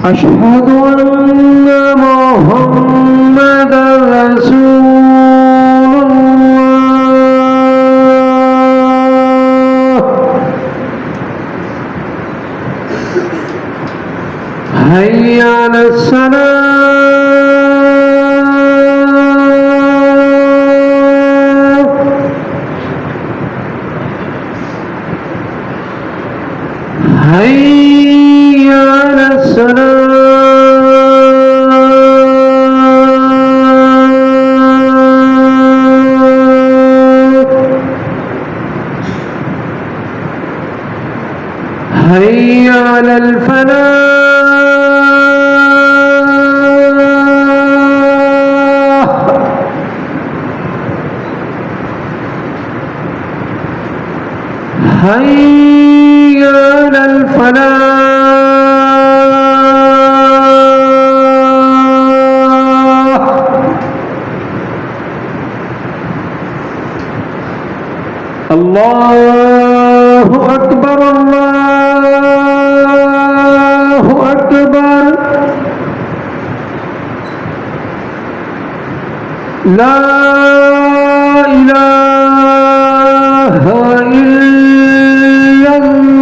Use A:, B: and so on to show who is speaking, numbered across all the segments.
A: أشهد أن محمدا رسول الله. حي على الصلاة. حي على الصلاة. حي على الفلاح. حي على الفلاح. الله أكبر الله أكبر. لا إله إلا الله.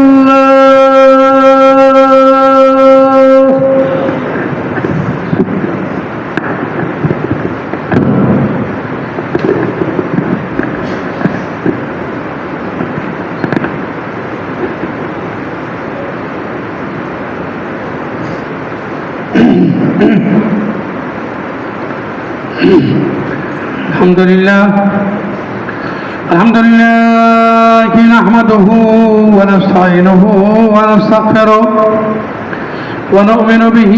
A: الحمد لله نحمده ونستعينه ونستغفره ونؤمن به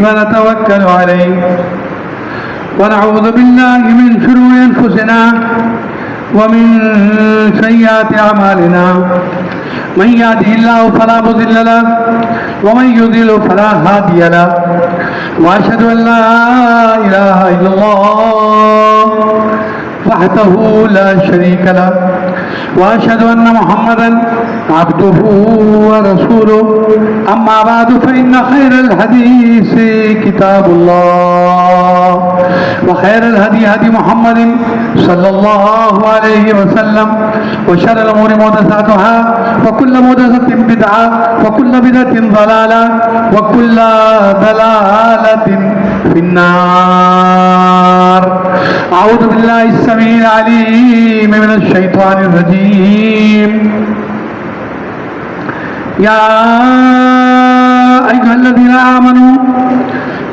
A: ونتوكل عليه ونعوذ بالله من شرور أنفسنا ومن سيئات أعمالنا. من يهده الله فلا مضل له ومن يضلل فلا هادي له. وأشهد أن لا إله إلا الله وحده لا شريك له. وأشهد أن محمدا عبده ورسوله. أما بعد فإن خير الحديث كتاب الله وخير الهدي هدي محمد صلى الله عليه وسلم وشر الأمور محدثاتها وكل محدثة بدعة وكل بدعة ضلالة وكل ضلالة في النار. أعوذ بالله السميع العليم من الشيطان الرجيم. يا أيها الذين آمنوا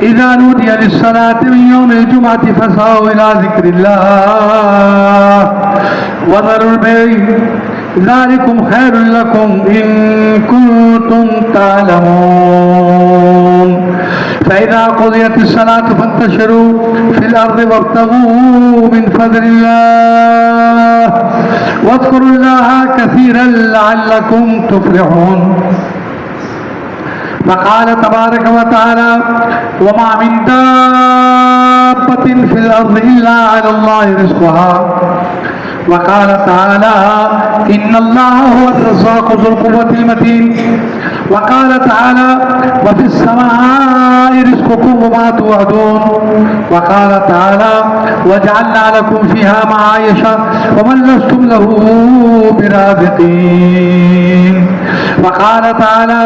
A: إذا نودي للصلاة من يوم الجمعة فاسعوا إلى ذكر الله وذروا البيع ذلكم خير لكم إن كنتم تعلمون. فإذا قضيت الصلاة فانتشروا في الأرض وابتغوا من فضل الله واذكروا الله كثيرا لعلكم تفلحون. وقال تبارك وتعالى وما من دابة في الأرض إلا على الله رزقها. وقال تعالى إن الله هو الرزاق ذو القوة المتين. وقال تعالى وفي السماء رزقكم وما توعدون. وقال تعالى وجعلنا لكم فيها معايش ومن لستم له برازقين. وقال تعالى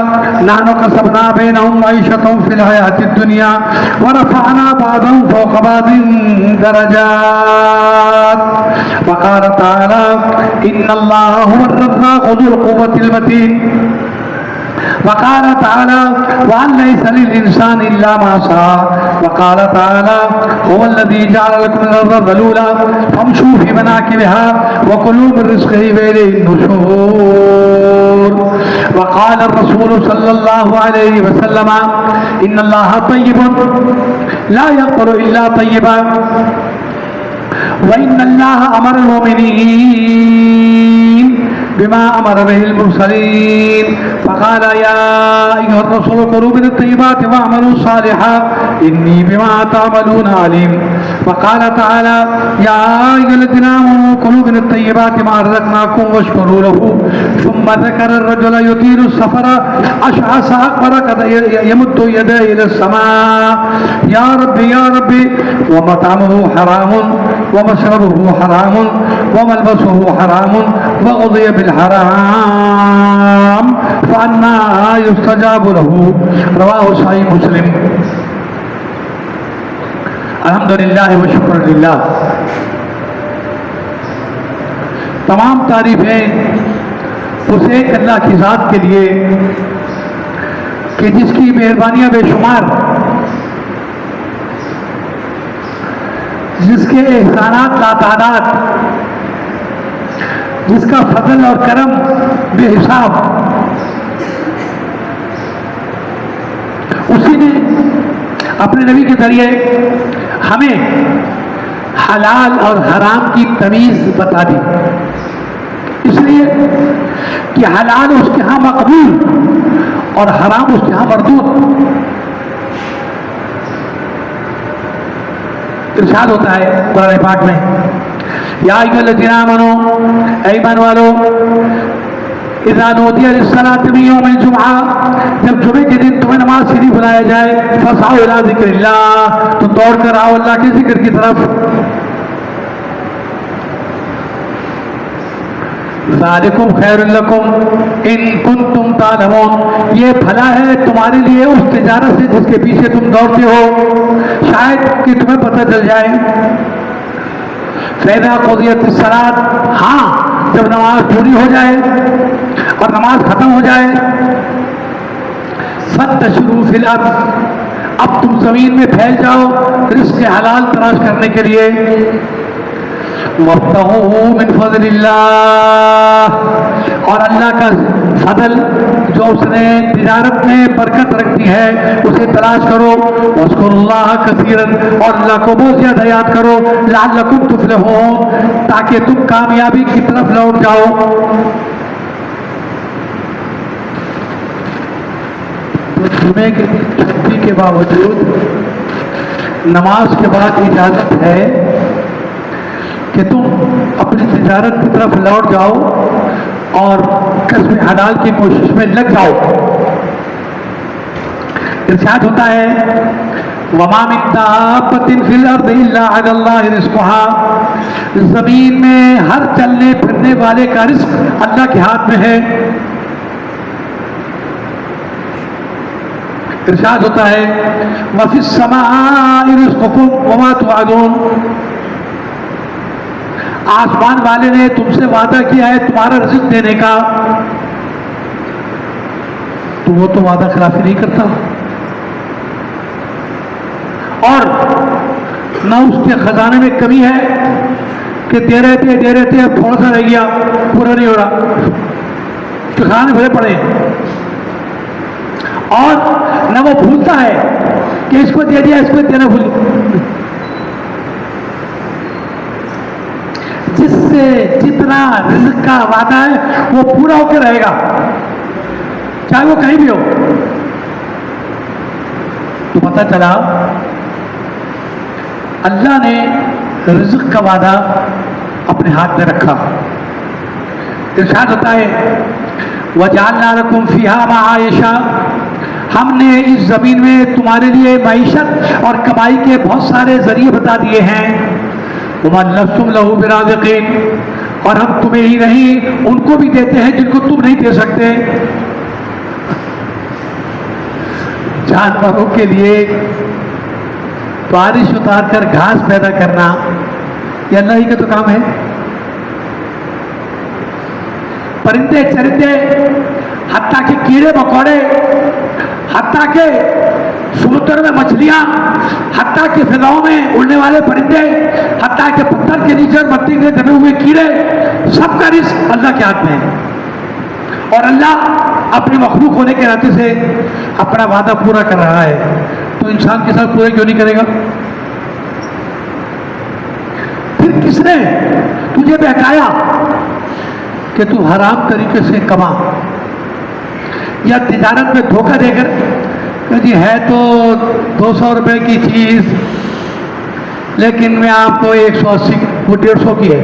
A: نحن قسمنا بينهم معيشتهم في الحياة الدنيا ورفعنا بعضهم فوق بعض درجات. وقال تعالى إن الله هو الرزاق ذو القوة المتين. وقال تعالى وأن ليس للإنسان إلا ما سعى. وقال تعالى هو الذي جعل لكم الأرض ذلولا فامشوا في مناكبها وكلوا من رزقه وإليه النشور. وقال الرسول صلى الله عليه وسلم إن الله طيب لا يقبل إلا طيبا. وإن الله أمر المؤمنين بما أمر به المرسلين فقال يا أيها الرسول كلوا من الطيبات واعملوا صالحا إني بما تعملون عليم. وقال تعالى يا أيها الذين آمنوا كلوا من الطيبات ما رزقناكم واشكروا له. ثم ذكر الرجل يطيل السفر أشعث أكبر قد يمد يديه إلى السماء يا ربي يا ربي ومطعمه حرام ومشربه حرام وملبسه حرام وغضي بالحرام فأنى يستجاب له. رواه صحیح مسلم. الحمدللہ و شکر للہ. تمام تعریفیں اس ایک اللہ کی ذات کے لیے کہ جس کی مہربانیاں بے شمار، جس کے احسانات لاتعداد، جس کا فضل اور کرم بے حساب. اسی نے اپنے نبی کے ذریعے ہمیں حلال اور حرام کی تمیز بتا دی، اس لیے کہ حلال اس کے ہاں مقبول اور حرام اس کے ہاں مردود. ارشاد ہوتا ہے قرآن پاک میں یا ایھا الذین آمنوا، اے ایمان والو، اذا نودی للصلاۃ من یوم الجمعہ، جب جمعے کے دن تمہیں نماز کے لیے بلایا جائے، فاسعوا الی ذکر اللہ، تو دوڑ کر آؤ اللہ کے ذکر کی طرف. ذالکم خیر لکم ان کنتم تعلمون، یہ بھلا ہے تمہارے لیے اس تجارت سے جس کے پیچھے تم دوڑتے ہو، شاید کہ تمہیں پتہ چل جائے. فَإِذَا قُضِيَتِ الصَّلَاةُ، ہاں جب نماز پوری ہو جائے اور نماز ختم ہو جائے، فَانتَشِرُوا فِي الْأَرْضِ، اب تم زمین میں پھیل جاؤ رزق حلال تلاش کرنے کے لیے. وَابْتَغُوا مِنْ فَضْلِ اللَّهِ، اور اللہ کا فضل جو اس نے تجارت میں برکت رکھتی ہے اسے تلاش کرو. وَاذْكُرُوا اللَّهَ كَثِيرًا، اور اللہ کو بہت زیادہ یاد کرو. لَعَلَّكُمْ تُفْلِحُونَ، تاکہ تم کامیابی کی طرف لوٹ جاؤ. جمعے کی چھٹی کے باوجود نماز کے بعد اجازت ہے کہ تم اپنی تجارت کی طرف لوٹ جاؤ اور کسب حلال کی کوشش میں لگ جاؤ. ارشاد ہوتا ہے وَمَا مِن دَابَّةٍ فِي الْأَرْضِ إِلَّا عَلَى اللَّهِ رِزْقُهَا، زمین میں ہر چلنے پھرنے والے کا رزق اللہ کے ہاتھ میں ہے. ارشاد ہوتا ہے وَفِي السَّمَاءِ رِزْقُكُمْ وَمَا تُوعَدُونَ، آسمان والے نے تم سے وعدہ کیا ہے تمہارا رزق دینے کا، تو وہ تو وعدہ خلافی نہیں کرتا، اور نہ اس کے خزانے میں کمی ہے کہ دے رہے تھے اب تھوڑا سا رہ گیا، پورا نہیں ہو رہا، خزانے بھرے پڑے. اور نہ وہ بھولتا ہے کہ اس کو دے دیا اس کو دینا بھول. جس سے جتنا رزق کا وعدہ ہے وہ پورا ہو کے رہے گا، چاہے وہ کہیں بھی ہو. تو پتہ چلا اللہ نے رزق کا وعدہ اپنے ہاتھ میں رکھا. ارشاد ہوتا ہے وَجَعَلْنَا لَكُمْ فِيهَا مَعَائِشَ، ہم نے اس زمین میں تمہارے لیے معیشت اور کمائی کے بہت سارے ذریعے بتا دیے ہیں. وَمَا لَسْتُمْ لَهُ بِرَازِقِينَ، اور ہم تمہیں ہی نہیں ان کو بھی دیتے ہیں جن کو تم نہیں دے سکتے. جانوروں کے لیے بارش اتار کر گھاس پیدا کرنا یہ اللہ ہی کا تو کام ہے. پرندے چرندے، حتیٰ کہ کیڑے مکوڑے، حتیٰ کہ سمندر میں مچھلیاں، حتیٰ کہ فضاؤں میں اڑنے والے پرندے، حتیٰ کہ پتھر کے نیچے مٹی کے دبے ہوئے کیڑے، سب کا رزق اللہ کے ہاتھ میں ہے. اور اللہ اپنی مخلوق ہونے کے ناطے سے اپنا وعدہ پورا کر رہا ہے، تو انسان کے ساتھ پورا کیوں نہیں کرے گا؟ پھر کس نے تجھے بہکایا کہ تو حرام طریقے سے کما یا تجارت میں دھوکہ دے کر کہ جی ہے تو 200 روپے کی چیز لیکن میں آپ کو 180 وہ 150 کی ہے.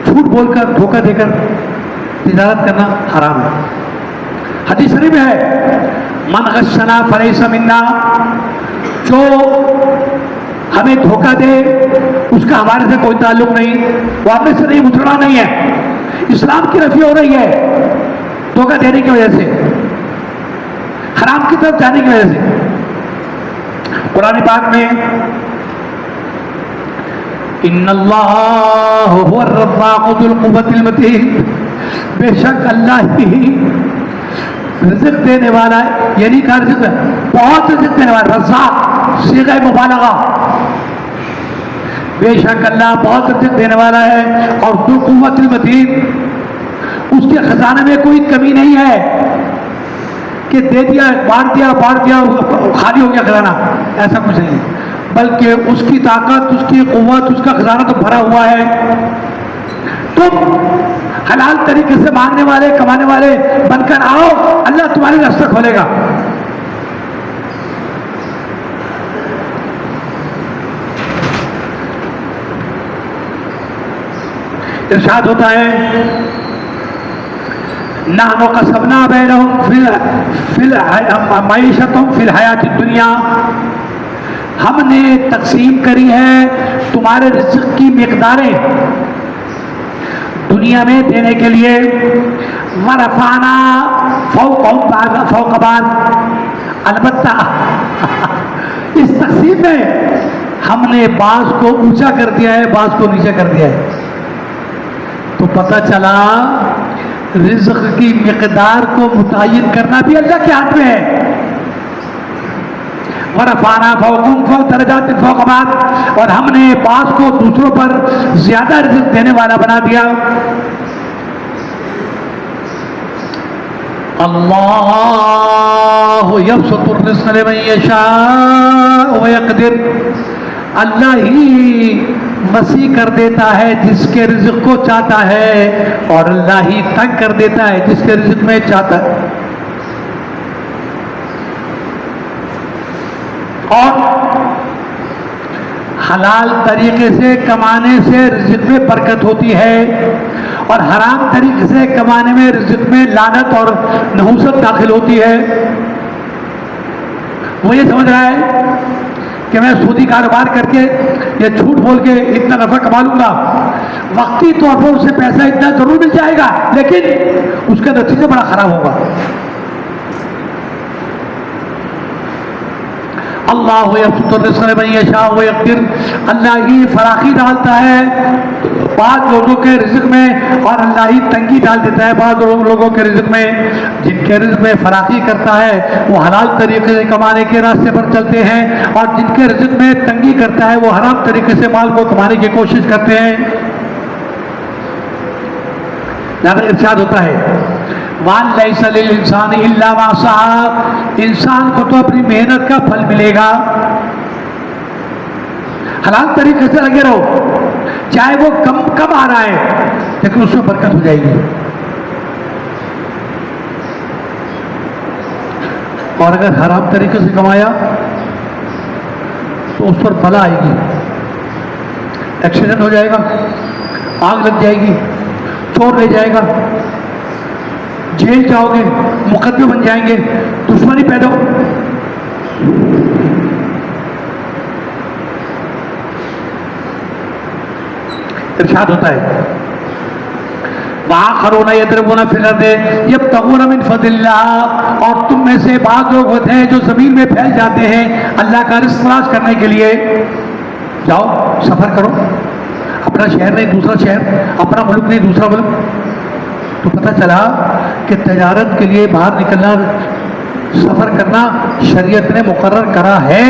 A: جھوٹ بول کر دھوکہ دے کر تجارت کرنا حرام ہے. حدیث شریف میں ہے من غشنا فلیس منا, جو ہمیں دھوکہ دے اس کا ہمارے سے کوئی تعلق نہیں, وہ ہم سے نہیں, مسلمان نہیں ہے. اسلام کی نفی ہو رہی ہے دھوکہ دینے کی وجہ سے, حرام کی طرف جانے کی وجہ سے. قرآن پاک میں ان اللہ هو الرزاق ذو القوة المتین, بے شک اللہ ہی رزق دینے والا ہے, یعنی کہا رزق بہت رزق دینے والا, رزاق صیغہ مبالغہ, بے شک اللہ بہت رزق دینے والا ہے. اور ذو القوة المتین, اس کے خزانے میں کوئی کمی نہیں ہے کہ دے دیا بانٹ دیا خالی ہو گیا خزانہ, ایسا کچھ نہیں, بلکہ اس کی طاقت, اس کی قوت, اس کا خزانہ تو بھرا ہوا ہے. تم حلال طریقے سے مانگنے والے, کمانے والے بن کر آؤ, اللہ تمہاری راستہ کھولے گا. ارشاد ہوتا ہے نحن قسمنا بینہم معیشتہم فی الحیات الدنیا, ہم نے تقسیم کری ہے تمہارے رزق کی مقداریں دنیا میں دینے کے لیے. ورفعنا فوقہم بعض فوق بعض, البتہ اس تقسیم میں ہم نے بعض کو اونچا کر دیا ہے, بعض کو نیچے کر دیا ہے. تو پتہ چلا رزق کی مقدار کو متعین کرنا بھی اللہ کے ہاتھ میں ہے. ورفعنا فوقہم فوق درجات فوق بعض, اور ہم نے بعض کو دوسروں پر زیادہ رزق دینے والا بنا دیا. اللہ یبسط الرزق لمن یشاء ویقدر, اللہ ہی وسیع کر دیتا ہے جس کے رزق کو چاہتا ہے, اور اللہ ہی تنگ کر دیتا ہے جس کے رزق میں چاہتا ہے. اور حلال طریقے سے کمانے سے رزق میں برکت ہوتی ہے, اور حرام طریقے سے کمانے میں رزق میں لعنت اور نحوست داخل ہوتی ہے. وہ یہ سمجھ رہا ہے کہ میں سودی کاروبار کر کے یا جھوٹ بول کے اتنا نفع کما لوں گا, وقتی طور پر اسے پیسہ اتنا ضرور مل جائے گا, لیکن اس کا نتیجہ بڑا خراب ہوگا. اللہ یبسط الرزق لمن یشاء ویقدر, اللہ ہی فراخی ڈالتا ہے بعض لوگوں کے رزق میں, اور اللہ ہی تنگی ڈال دیتا ہے بعض لوگوں کے رزق میں. جن کے رزق میں فراخی کرتا ہے وہ حلال طریقے سے کمانے کے راستے پر چلتے ہیں, اور جن کے رزق میں تنگی کرتا ہے وہ حرام طریقے سے مال کو کمانے کی کوشش کرتے ہیں. لہذا ارشاد ہوتا ہے وَأَنْ لَيْسَ لِلْإِنسَانِ إِلَّا مَا سَعَىٰ, انسان کو تو اپنی محنت کا پھل ملے گا. حلال طریقے سے لگے رہو, چاہے وہ کم آ رہا ہے لیکن اس میں برکت ہو جائے گی. اور اگر حرام طریقے سے کمایا تو اس پر بلا آئے گی, ایکسیڈنٹ ہو جائے گا, آگ لگ جائے گی, چور لے جائے گا, جیل جاؤ گے, مقدمے بن جائیں گے, دشمنی پیدا ہو. ارشاد ہوتا ہے وآخرون یضربون فی الارض یبتغون من فضل اللہ, اور تم میں سے بعض لوگ ہوتے ہیں جو زمین میں پھیل جاتے ہیں اللہ کا رزق تلاش کرنے کے لیے. جاؤ سفر کرو, اپنا شہر نہیں دوسرا شہر, اپنا ملک نہیں دوسرا ملک. تو پتہ چلا کہ تجارت کے لیے باہر نکلنا, سفر کرنا شریعت نے مقرر کرا ہے.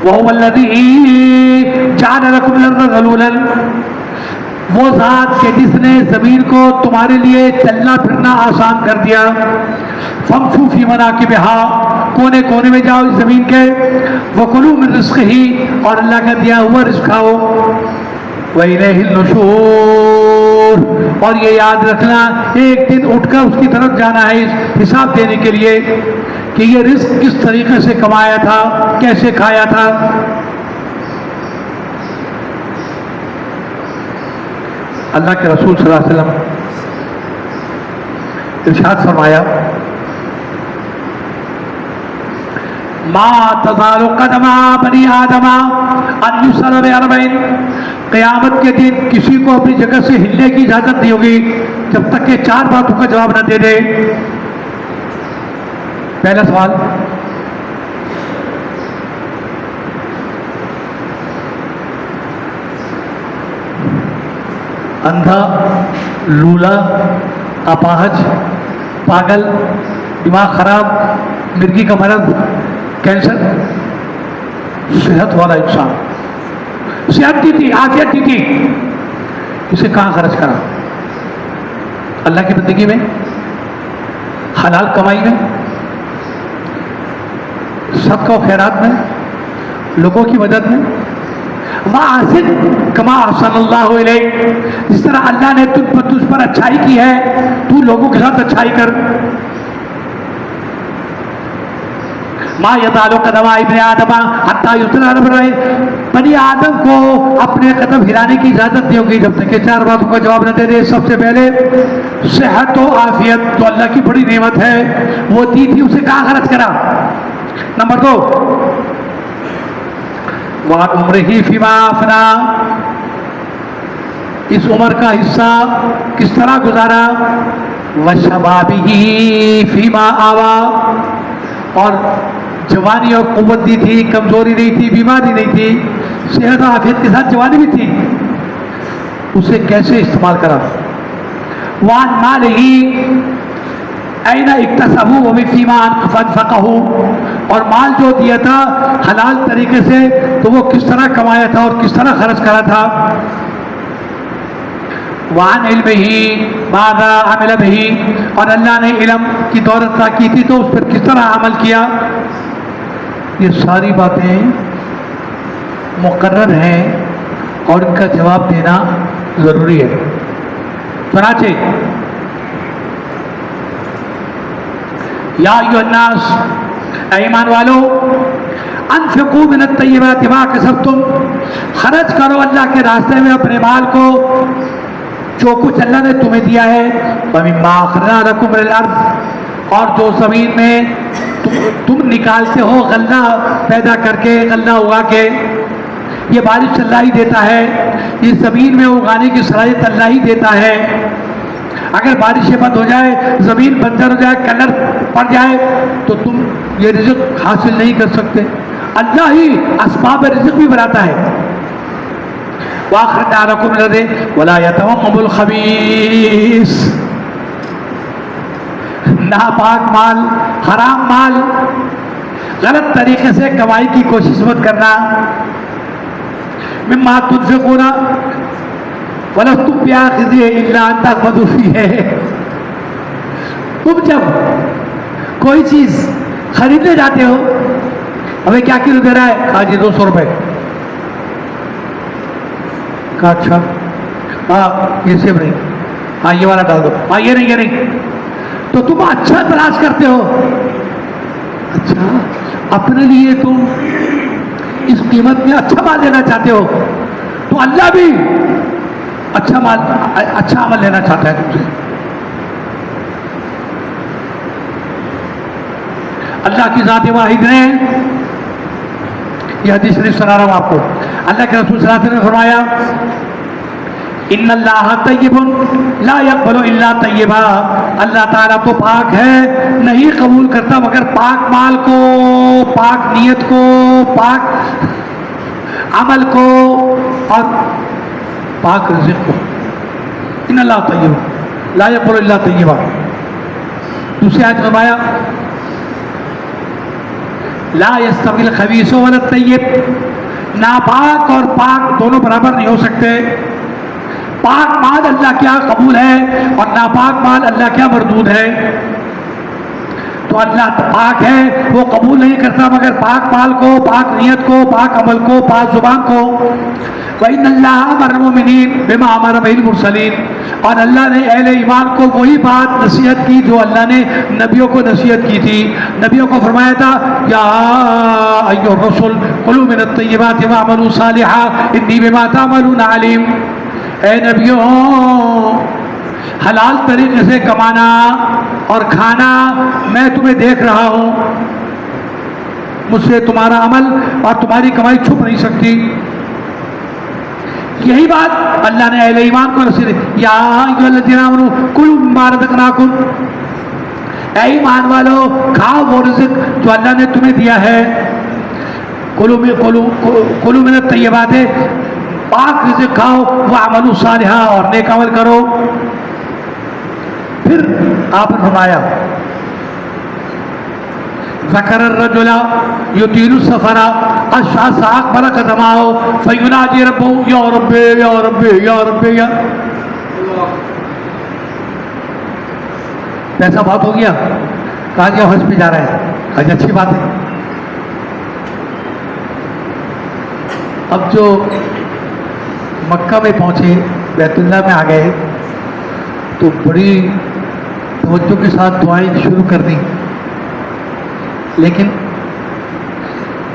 A: وَهُوَ الَّذِي جَعَلَ لَكُمُ الْأَرْضَ ذَلُولًا, وہ ذات کہ جس نے زمین کو تمہارے لیے چلنا پھرنا آسان کر دیا. فَامْشُوا فِي مَنَاكِبِهَا, کونے کونے میں جاؤ اس زمین کے. وَكُلُوا مِن رِزْقِهِ, اور اللہ کا دیا ہوا رزق کھاؤ. وَإِلَيْهِ النُّشُورُ, اور یہ یاد رکھنا ایک دن اٹھ کر اس کی طرف جانا ہے حساب دینے کے لیے کہ یہ رزق کس طریقے سے کمایا تھا، کیسے کھایا تھا۔ اللہ کے رسول صلی اللہ علیہ وسلم ارشاد فرمایا ما تزال قدم بنی آدم ان یسر باربعین، قیامت کے دن کسی کو اپنی جگہ سے ہلنے کی اجازت نہیں ہوگی جب تک کہ 4 باتوں کا جواب نہ دے دے۔ پہلا سوال، اندھا، لولا، اپاہج، پاگل، دماغ خراب، مرگی کا مرض، کینسر، صحت والا انسان، صحت دی تھی، عافیت دی تھی، اسے کہاں خرچ کرا؟ اللہ کی بندگی میں، حلال کمائی میں، صدقہ و خیرات میں، لوگوں کی مدد میں۔ وَأَحْسِنْ كَمَا أَحْسَنَ اللَّهُ إِلَيْكَ، جس طرح اللہ نے تجھ پر اچھائی کی ہے تو لوگوں کے ساتھ اچھائی کر۔ ما یزال قدم ابن آدم حتی یسر باربعین، بنی آدم کو اپنے قدم ہلانے کی اجازت نہیں ہوگی جب تک کہ 4 باتوں کا جواب نہ دے دے۔ سب سے پہلے صحت و عافیت تو اللہ کی بڑی نعمت ہے، وہ دی تھی، اسے کہاں خرچ کرا؟ نمبر 2 وَعَنْ عُمْرِهِ فِيمَا أَفْنَىٰ، اس عمر کا حصہ کس طرح گزارا؟ وَشَبَابِهِ فِيمَا آوَىٰ، اور جوانی اور قوت دی تھی، کمزوری نہیں تھی، بیماری نہیں تھی، صحت و عافیت کے ساتھ جوانی بھی تھی، اسے کیسے استعمال کرا؟ وَعَنْ مَالِهِ أَيْنَ اكْتَسَبَهُ وَفِيمَا أَنفَقَهُ، اور مال جو دیا تھا حلال طریقے سے تو وہ کس طرح کمایا تھا اور کس طرح خرچ کرا تھا۔ وَعَنْ عِلْمِهِ مَاذَا عَمِلَ بِهِ، اور اللہ نے علم کی دولت عطا کی تھی تو اس پر کس طرح عمل کیا۔ یہ ساری باتیں مقرر ہیں اور ان کا جواب دینا ضروری ہے۔ چنانچہ یا ایھا الناس، اے ایمان والو، انفقوا من الطیبات ما کسبتم، خرچ کرو اللہ کے راستے میں اپنے مال کو جو کچھ اللہ نے تمہیں دیا ہے، وَمِمَّا أَخْرَجْنَا لَكُم مِّنَ الْأَرْضِ، اور جو زمین میں تم نکالتے ہو غلہ پیدا کر کے، غلہ اگا کے، یہ بارش اللہ ہی دیتا ہے، یہ زمین میں اگانے کی صلاحیت اللہ ہی دیتا ہے۔ اگر بارشیں بند ہو جائے، زمین بنجر ہو جائے، کلر پڑ جائے تو تم یہ رزق حاصل نہیں کر سکتے، اللہ ہی اسباب رزق بھی بناتا ہے۔ وَأَخْرَجْنَا لَكُم مِّنَ الْأَرْضِ وَلَا يَتَوَمَّمُ الْخَبِيثَ، ناپاک مال، حرام مال، غلط طریقے سے کمائی کی کوشش مت کرنا۔ مِمَّا تُنْفِقُونَ وَلَسْتُمْ بِآخِذِيهِ إِلَّا أَن تَغْمِضُوا فِيهِ، تم جب کوئی چیز خریدنے جاتے ہو، ہمیں کیا کلو دے رہا ہے؟ کہا جی 200 روپے۔ کہا اچھا، ہاں یہ سیب نہیں، ہاں یہ والا ڈال دو، ہاں یہ نہیں، یہ نہیں، تو تم اچھا تلاش کرتے ہو۔ اچھا، اپنے لیے تم اس قیمت میں اچھا مال لینا چاہتے ہو تو اللہ بھی اچھا مال، اچھا عمل لینا چاہتا ہے تم سے۔ اللہ کی ذات واحد ہے، یہ حدیث شریف سنا رہا ہوں آپ کو۔ اللہ کے رسول صلی اللہ علیہ وسلم نے فرمایا ان اللہ طیب لا یقبل الا طیبا، اللہ تعالیٰ تو پاک ہے، نہیں قبول کرتا مگر پاک مال کو، پاک نیت کو، پاک عمل کو اور پاک رزق کو۔ ان اللہ طیب لا یقبل الا طیبا۔ دوسری آیت فرمایا لا یستوی الخبیث ولا الطیب، ناپاک اور پاک دونوں برابر نہیں ہو سکتے۔ پاک مال اللہ کیا قبول ہے اور ناپاک مال اللہ کیا مردود ہے۔ تو اللہ پاک ہے، وہ قبول نہیں کرتا مگر پاک مال کو، پاک نیت کو، پاک عمل کو، پاک زبان کو۔ وَإِنَّ اللَّهَ أَمَرَ الْمُؤْمِنِينَ بِمَا أَمَرَ بِهِ الْمُرْسَلِينَ، اور اللہ نے اہل ایمان کو وہی بات نصیحت کی جو اللہ نے نبیوں کو نصیحت کی تھی. نبیوں کو فرمایا تھا یا ایھا الرسل کلوا من الطیبات واعملوا صالحا انی بما تعملون علیم. اے نبیوں حلال طریقے سے کمانا اور کھانا میں تمہیں دیکھ رہا ہوں، مجھ سے تمہارا عمل اور تمہاری کمائی چھپ نہیں سکتی. یہی بات اللہ نے اہل ایمان کو نصیحت یا ایھا الذین آمنوا کلوا مما رزقناکم، اے ایمان والو کھاؤ وہ رزق جو اللہ نے تمہیں دیا ہے. کلوا من الطیبات، پاک رزق کھاؤ، واعملوا صالحا اور نیک عمل کرو. پھر آپ نے فرمایا ذکر الرجل یطیل السفر اشعث اکبر قدماه فینادی ربه یا رب یا رب یا رب یا. پیسہ بہت ہو گیا، کہا کہ حج پہ جا رہا ہے، کہا اچھی بات ہے. اب جو مکہ میں پہنچے، بیت اللہ میں آ گئے تو بڑی توجہ کے ساتھ دعائیں شروع کر دیں، لیکن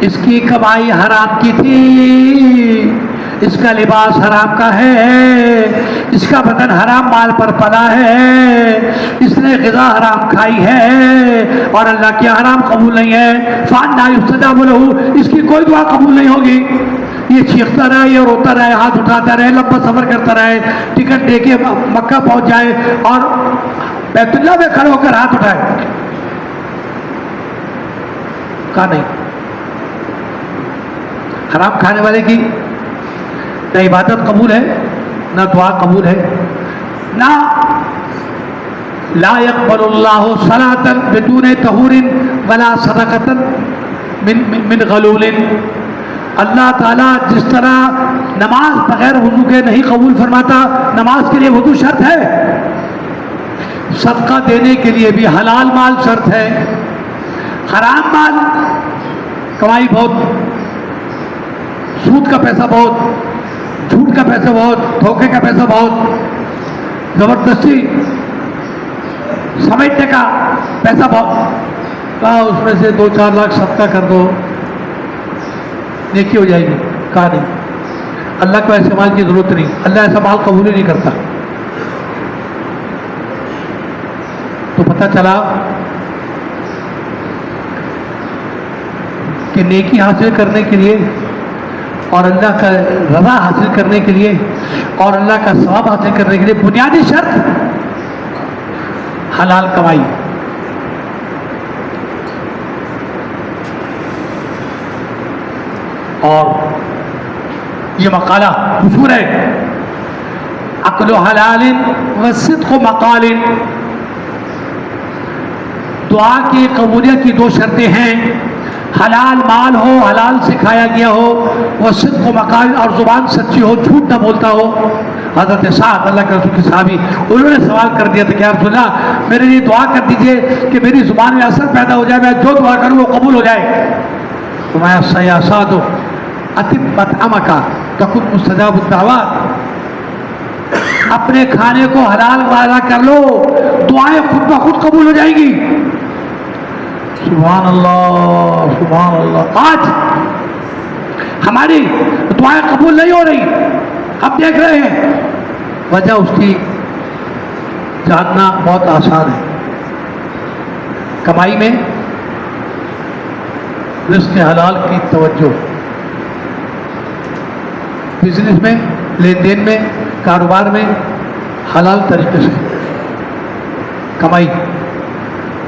A: اس کی کمائی حرام کی تھی، اس کا لباس حرام کا ہے، اس کا بدن حرام مال پر پلا ہے، اس نے غذا حرام کھائی ہے اور اللہ کی حرام قبول نہیں ہے. فَأَنَّىٰ يُسْتَجَابُ لَهُ، اس کی کوئی دعا قبول نہیں ہوگی. یہ چیختا رہے، یہ روتا رہے، ہاتھ اٹھاتا رہے، لمبا سفر کرتا رہے، ٹکٹ دے کے مکہ پہنچ جائے اور بیت اللہ میں کھڑے ہو کر ہاتھ اٹھائے. کہا نہیں، حرام کھانے والے کی نہ عبادت قبول ہے، نہ دعا قبول ہے، نہ لا يقبل اللہ صلاۃ بدون طہور ولا صدقۃ من غلول. اللہ تعالیٰ جس طرح نماز بغیر وضو کے نہیں قبول فرماتا، نماز کے لیے وضو شرط ہے، صدقہ دینے کے لیے بھی حلال مال شرط ہے. حرام مال کمائی بہت، سود کا پیسہ بہت، جھوٹ کا پیسہ بہت، دھوکے کا پیسہ بہت، زبردستی سمیٹنے کا پیسہ بہت. کہا اس میں سے 2-4 لاکھ صدقہ کر دو، نیکی ہو جائے گی. کہا نہیں، اللہ کو ایسے مال کی ضرورت نہیں، اللہ ایسا مال قبول ہی نہیں کرتا. تو پتہ چلا کہ نیکی حاصل کرنے کے لیے اور اللہ کا رضا حاصل کرنے کے لیے اور اللہ کا ثواب حاصل کرنے کے لیے بنیادی شرط حلال کمائی. اور یہ مقالہ مشہور ہے، عقل حلال وصدق مقال. دعا کی قبولیت کی 2 شرطیں ہیں، حلال مال ہو، حلال سے کھایا گیا ہو، وہ صدق و مقال اور زبان سچی ہو، جھوٹ نہ بولتا ہو. حضرت سعد اللہ کے رسول کے صحابی، انہوں نے سوال کر دیا تھا کہ یا رسول اللہ میرے لیے دعا کر دیجئے کہ میری زبان میں اثر پیدا ہو جائے، میں جو دعا کروں وہ قبول ہو جائے. فرمایا یا سعد اتم مطعمک تکن مستجاب الدعوات، اپنے کھانے کو حلال والا کر لو، دعائیں خود بخود قبول ہو جائیں گی. سبحان اللہ سبحان اللہ. آج ہماری دعائیں قبول نہیں ہو رہی، اب دیکھ رہے ہیں. وجہ اس کی جاننا بہت آسان ہے. کمائی میں رزق حلال کی توجہ، بزنس میں، لین دین میں، کاروبار میں حلال طریقے سے کمائی،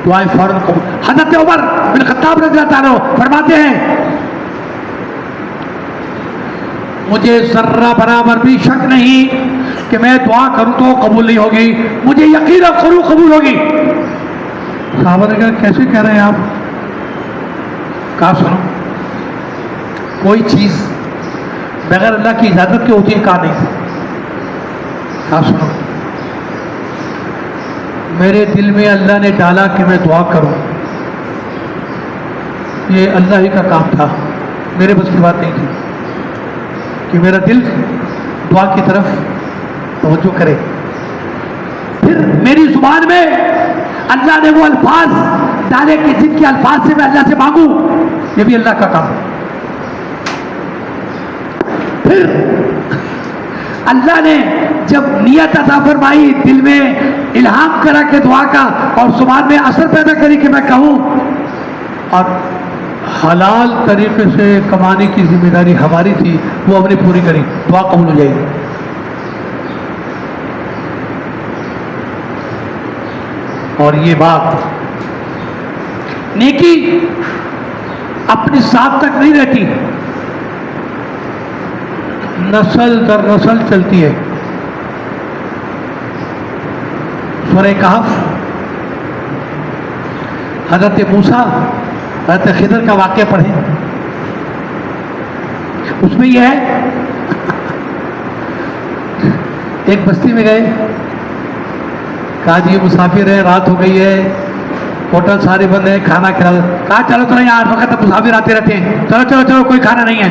A: دعائیں فوراً قبول. حضرت عمر بن خطاب رضی اللہ عنہ فرماتے ہیں مجھے ذرہ برابر بھی شک نہیں کہ میں دعا کروں تو قبول نہیں ہوگی، مجھے یقین ہے ضرور قبول ہوگی. صحابہ نے کہا کیسے کہہ رہے ہیں آپ؟ کہا سنو، کوئی چیز بغیر اللہ کی اجازت کے ہوتی ہے؟ کہا نہیں. کہا سنو، میرے دل میں اللہ نے ڈالا کہ میں دعا کروں، یہ اللہ ہی کا کام تھا، میرے بس کی بات نہیں تھی کہ میرا دل دعا کی طرف توجہ کرے. میری زبان میں اللہ نے وہ الفاظ ڈالے کہ جن کے الفاظ سے میں اللہ سے مانگوں، یہ بھی اللہ کا کام ہے۔ پھر اللہ نے جب نیت عطا فرمائی، دل میں الہام کرا کہ دعا کا، اور زبان میں اثر پیدا کری کہ میں کہوں، اور حلال طریقے سے کمانے کی ذمہ داری ہماری تھی، وہ ہم نے پوری کری، دعا قبول ہو جائے گی۔ اور یہ بات نیکی اپنی ذات تک نہیں رہتی، نسل در نسل چلتی ہے۔ سورہ کہف، حضرت موسیٰ حضرت خضر کا واقعہ پڑھیں، اس میں یہ ہے ایک بستی میں گئے، کہا جی مسافر ہے، رات ہو گئی ہے، ہوٹل سارے بند ہیں، کھانا کھلا، کہا چلو چلو یہاں ہر وقت مسافر آتے رہتے ہیں، چلو چلو چلو کوئی کھانا نہیں ہے۔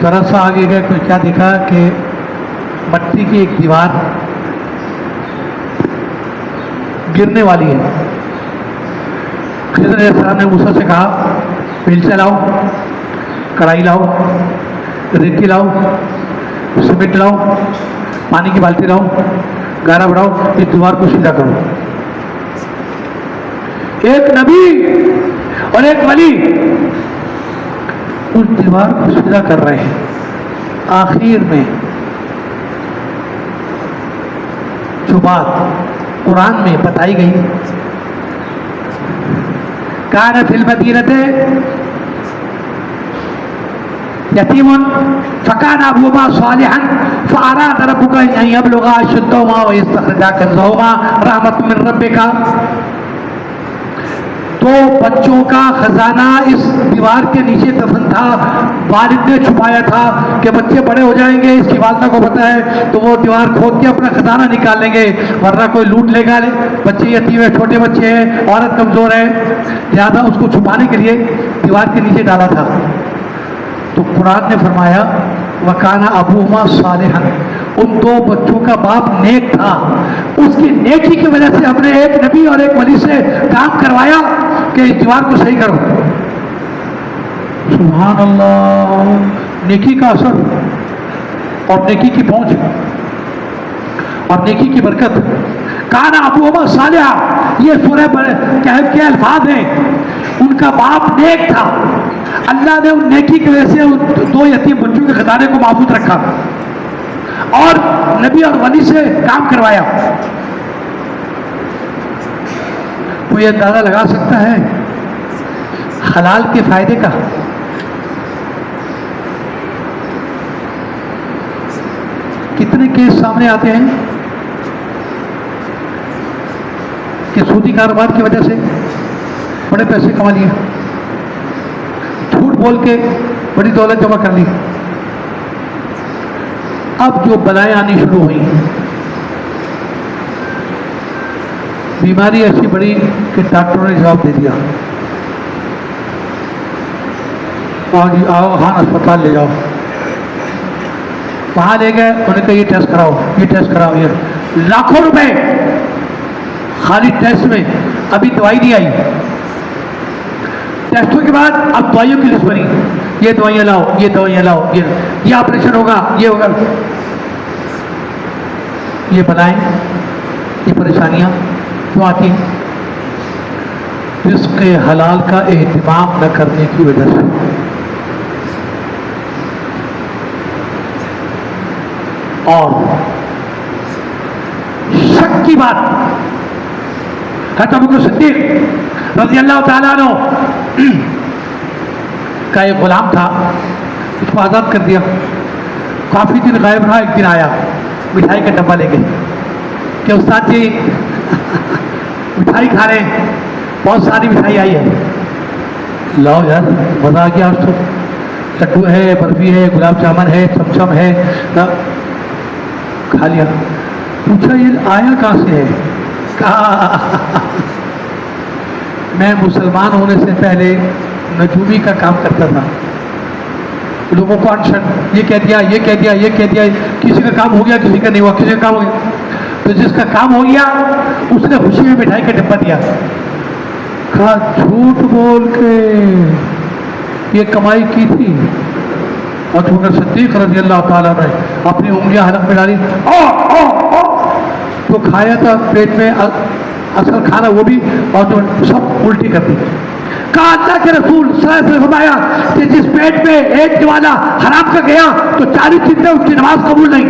A: ذرا سا آگے گئے، کچھ کیا دیکھا کہ مٹی کی ایک دیوار گرنے والی ہے۔ خضر علیہ السلام نے موسیٰ سے کہا بیلچہ لاؤ، کڑھائی لاؤ، ریتی لاؤ، سیمنٹ لاؤ، پانی کی بالٹی لاؤ، گارا بڑھاؤ، اس دیوار کو سیدھا کرو۔ ایک نبی اور ایک ولی اس دیوار کو سیدھا کر رہے ہیں۔ آخر میں جو بات قرآن میں بتائی گئی، کان فی المدینۃ یتیم فکان ابوہما صالحا فاراد ربک ان یبلغا اشدہما ویستخرجا کنزہما رحمۃ من ربک۔ دو بچوں کا خزانہ اس دیوار کے نیچے دفن تھا، والد نے چھپایا تھا کہ بچے بڑے ہو جائیں گے، اس کی والدہ کو پتہ ہے تو وہ دیوار کھود کے اپنا خزانہ نکال لیں گے، ورنہ کوئی لوٹ لے گا۔ بچے یتیم ہیں، چھوٹے بچے ہیں، عورت کمزور ہے، لہٰذا اس کو چھپانے کے لیے دیوار کے نیچے ڈالا تھا۔ تو قرآن نے فرمایا وَكَانَ أَبُوهُمَا صَالِحًا، ان دو بچوں کا باپ نیک تھا، اس کی نیکی کی وجہ سے ہم نے ایک نبی اور ایک ولی سے کام کروایا کہ اس دیوار کو صحیح کرو۔ سبحان اللہ، نیکی کا اثر اور نیکی کی پہنچ اور نیکی کی برکت۔ کان ابوہما صالحا، یہ سورہ کہف کے الفاظ ہیں، ان کا باپ نیک تھا، اللہ نے ان نیکی کی وجہ سے ان دو یتیم بچوں کے خزانے کو محفوظ رکھا اور نبی اور ولی سے کام کروایا۔ کوئی اندازہ لگا سکتا ہے حلال کے فائدے کا؟ کتنے کیس سامنے آتے ہیں کہ سودی کاروبار کی وجہ سے بڑے پیسے کما لیے، جھوٹ بول کے بڑی دولت جمع کر لی۔ اب جو بلائیں آنی شروع ہوئی، بیماری ایسی بڑی کہ ڈاکٹروں نے جواب دے دیا، جی آؤ ہاں اسپتال لے جاؤ۔ وہاں لے گئے، انہوں نے کہا یہ ٹیسٹ کراؤ، یہ ٹیسٹ کراؤ، یہ لاکھوں روپے خالی ٹیسٹ میں۔ ابھی دوائی نہیں آئی، ٹیسٹوں کے بعد اب دوائیوں کی لسٹ بنی، یہ دوائیاں لاؤ، یہ دوائیاں لاؤ، یہ آپریشن ہوگا، یہ ہوگا۔ یہ بلائیں، یہ پریشانیاں کیوں آتی ہیں؟ رزق حلال کا اہتمام نہ کرنے کی وجہ سے۔ اور شک کی بات، حضرت ابوبکر صدیق رضی اللہ تعالیٰ عنہ کا ایک غلام تھا، اس کو آزاد کر دیا، کافی دن غائب رہا، ایک دن آیا مٹھائی کا ڈبہ لے کے کہ استاد جی مٹھائی کھا رہے ہیں، بہت ساری مٹھائی آئی ہے، لاؤ یار مزہ آ گیا آج تو، لڈو ہے، برفی ہے، گلاب جامن ہے، چمچم ہے، کھا لیا۔ پوچھا یہ آیا کہاں سے ہے؟ کہا میں مسلمان ہونے سے پہلے نجومی کا کام کرتا تھا، لوگوں کو انشن، یہ کہہ دیا، یہ کہہ دیا، یہ کہہ دیا، کسی کا کام ہو گیا، کسی کا نہیں ہوا، کسی کا کام ہو گیا. تو جس کا کام ہو گیا اس نے خوشی میں مٹھائی کا ڈبہ دیا. کہا جھوٹ بول کے یہ کمائی کی تھی. اور ابوبکر صدیق رضی اللہ تعالیٰ نے اپنی انگلیاں حلق میں ڈالی، تو کھایا تھا پیٹ میں اصل کھانا وہ بھی، اور جو سب الٹی کر دی. کہا اللہ کے رسول صلی اللہ علیہ وسلم نے فرمایا کہ جس پیٹ میں ایک نوالا حرام کا گیا تو 40 دن میں اس کی نماز قبول نہیں.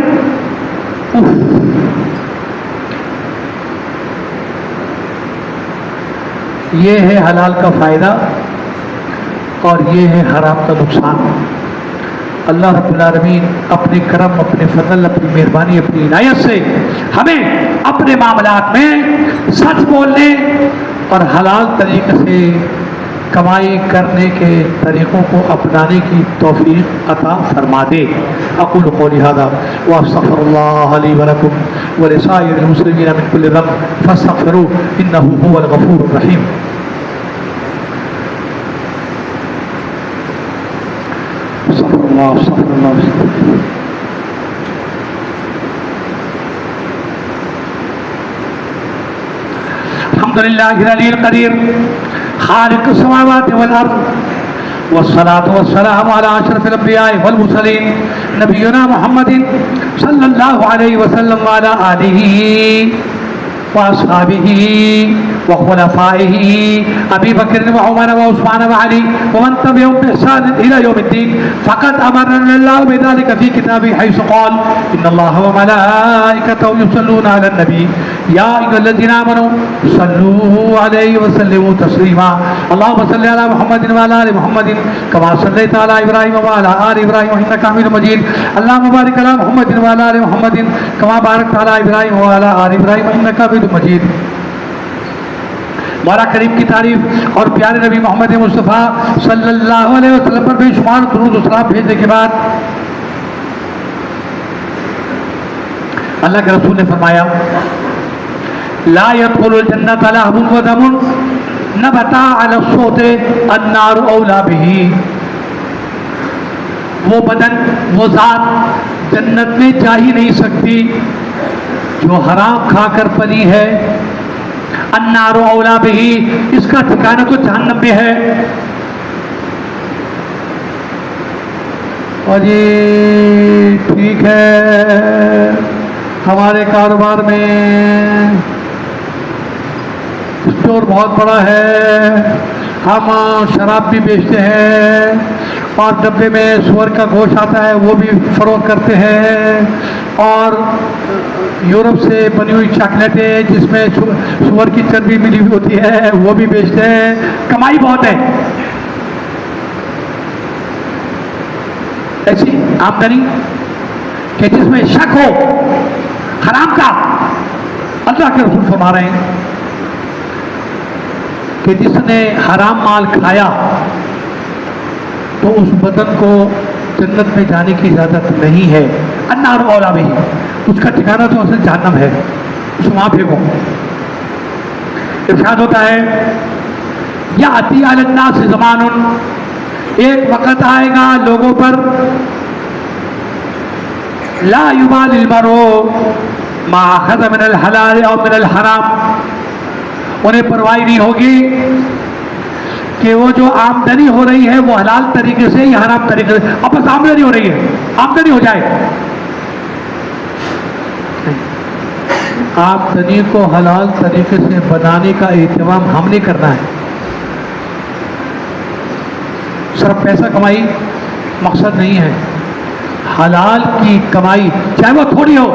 A: یہ ہے حلال کا فائدہ اور یہ ہے حرام کا نقصان. اللہ رب العالمین اپنے کرم، اپنے فضل، اپنی مہربانی، اپنی عنایت سے ہمیں اپنے معاملات میں سچ بولنے اور حلال طریقے سے کمائی کرنے کے طریقوں کو اپنانے کی توفیق عطا فرما دے. اقول قولی ھذا واستغفر اللہ لی ولکم ولسائر المسلمین من کل ذنب فاستغفروہ انہ هو الغفور الرحیم. استغفر اللہ استغفر اللہ استغفر اللہ. الحمدللہ العلی القدیر خالق السماوات والارض والصلاة والسلام على اشرف الانبیاء والمرسلین نبینا محمد صلی اللہ علیہ وسلم وعلى آلہ واصحابہ وخلفائہ ابی بکر وعمر وعثمان وعلی ومن تبعهم بإحسان الى یوم الدین. فقد امرنا اللہ بذلك في کتابه حیث قال ان اللہ وملائکته یصلون علی النبی یا ایھا الذین آمنوا صلوا علیہ وسلموا تسلیما. اللهم صل علی محمد وعلى آل محمد كما صليت على ابراہیم وعلى آل ابراہیم انک حمید مجید. اللهم بارک علی محمد وعلى آل محمد كما بارکت علی ابراہیم وعلى آل ابراہیم انک حمید مجید. مولا کریم کی تعریف اور پیارے نبی محمد مصطفیٰ صلی اللہ علیہ وسلم پر بے شمار درود و سلام بھیجنے کے بعد اللہ کے رسول نے فرمایا لا يدخل الجنة لحم ودم نبت على الصوت النار اولی به. وہ بدن، وہ ذات جنت میں جا ہی نہیں سکتی جو حرام کھا کر پلی ہے. النار اولی به، اس کا ٹھکانہ تو جہنم میں ہے. اور جی ٹھیک ہے ہمارے کاروبار میں اسٹور بہت بڑا ہے، ہم شراب بھی بیچتے ہیں اور ڈبے میں سور کا گوشت آتا ہے وہ بھی فروخت کرتے ہیں، اور یورپ سے بنی ہوئی چاکلیٹیں جس میں سور کی چربی ملی ہوئی ہوتی ہے وہ بھی بیچتے ہیں. کمائی بہت ہے. ایسی آمدنی کہ جس میں شک ہو حرام کا، اللہ کے رسول فرما رہے ہیں کہ جس نے حرام مال کھایا تو اس بدن کو جنت میں جانے کی اجازت نہیں ہے. النار اولی بہ، اس کا ٹھکانہ تو اصل جہنم ہے، اس کو وہاں پھینکو. ارشاد ہوتا ہے یأتی علی الناس زمان، ایک وقت آئے گا لوگوں پر لا یبالی المرء ما اخذ من الحلال او من الحرام، انہیں پرواہ نہیں ہوگی کہ وہ جو آمدنی ہو رہی ہے وہ حلال طریقے سے یا حرام طریقے سے. اب بس آمدنی ہو رہی ہے، آمدنی ہو جائے. آمدنی کو حلال طریقے سے بنانے کا اہتمام ہم نے کرنا ہے. صرف پیسہ کمائی مقصد نہیں ہے. حلال کی کمائی چاہے وہ تھوڑی ہو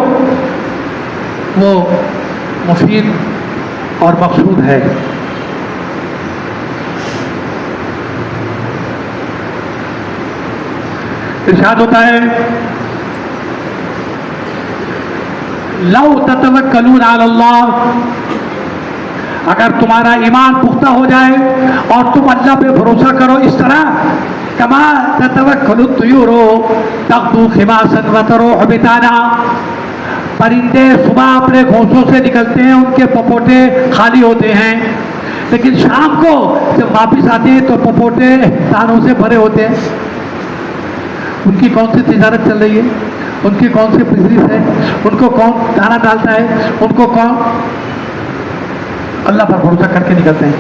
A: وہ مفید اور مقصود ہے. ارشاد ہوتا ہے لو تتوکلون علی اللہ، اگر تمہارا ایمان پختہ ہو جائے اور تم اللہ پہ بھروسہ کرو اس طرح کما تتوکل الطیور تغدو خماسا وتروح بطانا، پرندے صبح اپنے گھونسوں سے نکلتے ہیں، ان کے پپوٹے خالی ہوتے ہیں، لیکن شام کو جب واپس آتے ہیں تو پپوٹے دانوں سے بھرے ہوتے ہیں. ان کی کون سی تجارت چل رہی ہے، ان کی کون سی بزنس ہے، ان کو کون دانا ڈالتا ہے، ان کو کون، اللہ پر بھروسہ کر کے نکلتے ہیں۔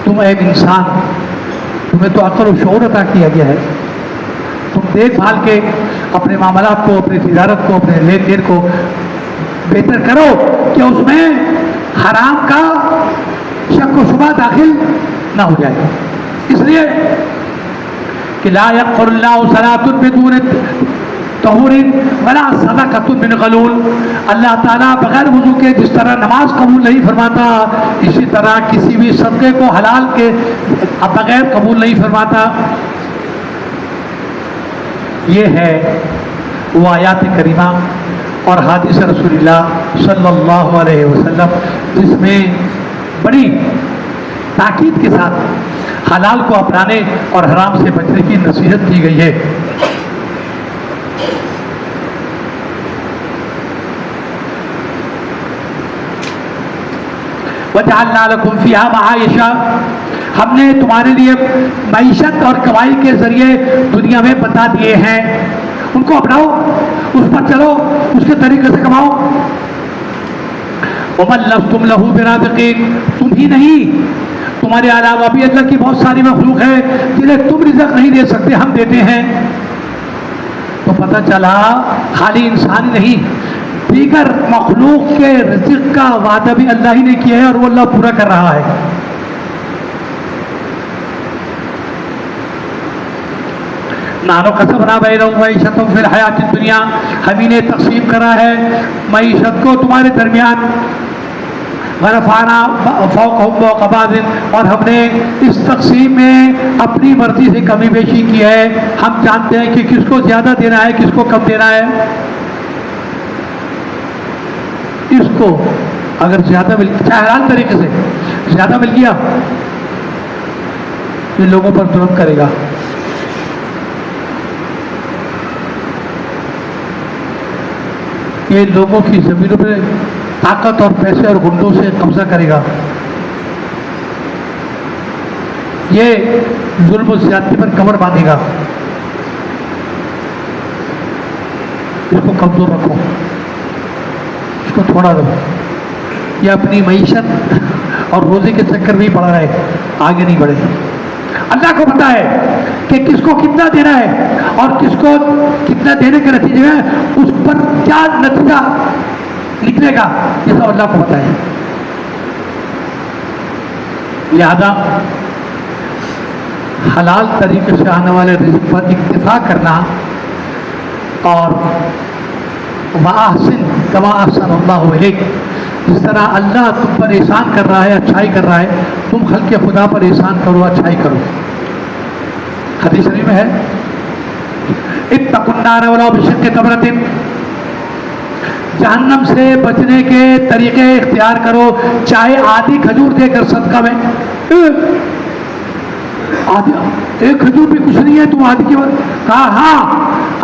A: تم ایک انسان، تمہیں تو عقل و شعور عطا کیا گیا ہے، تم دیکھ بھال کے اپنے معاملات کو، اپنی تجارت کو، اپنے لین دین کو بہتر کرو کہ اس میں حرام کا شک و شبہ داخل نہ ہو جائے۔ اس لیے کہ لا يغفر اللہ صلاۃ بدون طہور ولا صدقۃ من غلول، اللہ تعالیٰ بغیر وضو کے جس طرح نماز قبول نہیں فرماتا، اسی طرح کسی بھی صدقے کو حلال کے بغیر قبول نہیں فرماتا۔ یہ ہے وہ آیات کریمہ اور حدیث رسول اللہ صلی اللہ علیہ وسلم جس میں بڑی تاکید کے ساتھ حلال کو اپنانے اور حرام سے بچنے کی نصیحت کی گئی ہے۔ وَجَعَلْنَا لَكُمْ فِيهَا مَعَائِشَ، ہم نے تمہارے لیے معیشت اور کمائی کے ذریعے دنیا میں بتا دیے ہیں، ان کو اپناؤ، اس پر چلو، اس کے طریقے سے کماؤ۔ وَمَن لَّسْتُمْ لَهُ بِرَازِقِينَ، تم ہی نہیں، تمہارے علاوہ بھی اللہ کی بہت ساری مخلوق ہے جنہیں تم رزق نہیں دے سکتے، ہم دیتے ہیں۔ تو پتہ چلا خالی انسان نہیں، دیگر مخلوق کے رزق کا وعدہ بھی اللہ ہی نے کیا ہے اور وہ اللہ پورا کر رہا ہے۔ نانو قسمنا بینہم معیشتہم فی الحیات الدنیا، ہم ہی نے تقسیم کرا ہے معیشت کو تمہارے درمیان۔ ورفعنا فوقہم فوق بعض، اور ہم نے اس تقسیم میں اپنی مرضی سے کمی بیشی کی ہے، ہم جانتے ہیں کہ کس کو زیادہ دینا ہے، کس کو کم دینا ہے۔ اس کو اگر زیادہ مل، چاہے حلال طریقے سے زیادہ مل گیا، یہ لوگوں پر ظلم کرے گا، یہ لوگوں کی زمینوں پہ طاقت اور پیسے اور گنڈوں سے قبضہ کرے گا، یہ ظلم و زیادتی پر کمر باندھے گا۔ اس کو کمزور رکھو، اس کو تھوڑا دو، یہ اپنی معیشت اور روزے کے چکر میں ہی پڑا رہے، آگے نہیں بڑھے۔ اللہ کو پتا ہے کہ کس کو کتنا دینا ہے اور کس کو کتنا دینے کے نتیجے میں اس پر کیا نتیجہ نکلے گا، یہ سب اللہ کو پتا ہے۔ لہذا حلال طریقے سے آنے والے رزق پر اکتفا کرنا اور وَأَحْسِن كَمَا أَحْسَنَ اللَّهُ إِلَيْكَ، جس طرح اللہ تم پر احسان کر رہا ہے، اچھائی کر رہا ہے، تم خلق خدا پر احسان کرو، اچھائی کرو۔ حدیث شریف میں ہے اتقوا النار ولو بشق تمرۃ، جہنم سے بچنے کے طریقے اختیار کرو، چاہے آدھی کھجور دے کر صدقہ میں، ایک کھجور بھی کچھ نہیں ہے، تم آدھی کی کہا ہاں